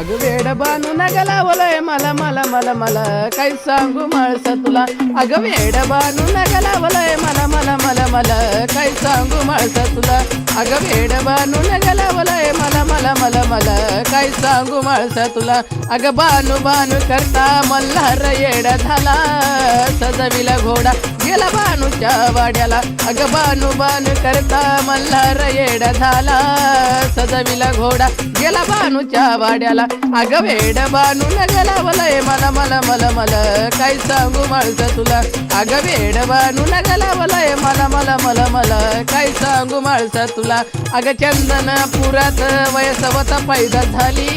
अगं वेड बानू नका लावलंय मला मला मला मला काय सांगू माळसा तुला. अगं वेड बानू नका लावलंय मला मला मला मला काय सांगू माळसा तुला. अगं वेड बानू नका लावलंय मला मला मला मला काय सांगू माळसा तुला. अगं बानू बानू करता मल्हार येड झाला सजविला घोडा गेला बानूच्या वाड्याला. अगं बानू बानू करता मल्हार येड झाला सजविला घोडा गेला बानूच्या वाड्याला. अगं वेड बानू नका लावलंय मला मला मला मला काय सांगू माळसा तुला. अगं वेड बानू नका लावलंय मला मला मला मला काय सांगू माळसा तुला. अगं चंदनपुरात वयसवता पैदा झाली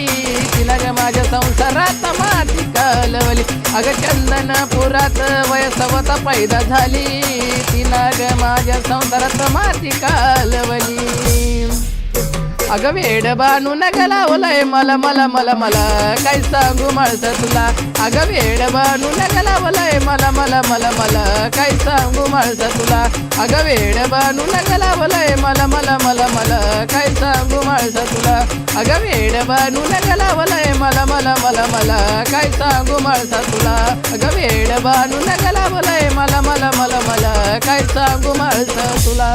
तिला ग माझ्या संसारात माती कालवली. अगं चंदनपुरात वयसवता पैदा झाली तिला ग माझ्या संसारात माती कालवली. अगं वेड बानू नका लावलंय मला मला मला मला काय सांगू माळसा तुला. अगं वेड बानू नका लावलंय मला मला मला मला काय सांगू माळसा तुला. अगं वेड बानू नका लावलंय मला मला मला मला काय सांगू माळसा तुला. अगं वेड बानू नका लावलंय मला मला मला मला काय सांगू माळसा तुला. अगं वेड बानू नका लावलंय मला मला मला मला काय सांगू माळसा तुला.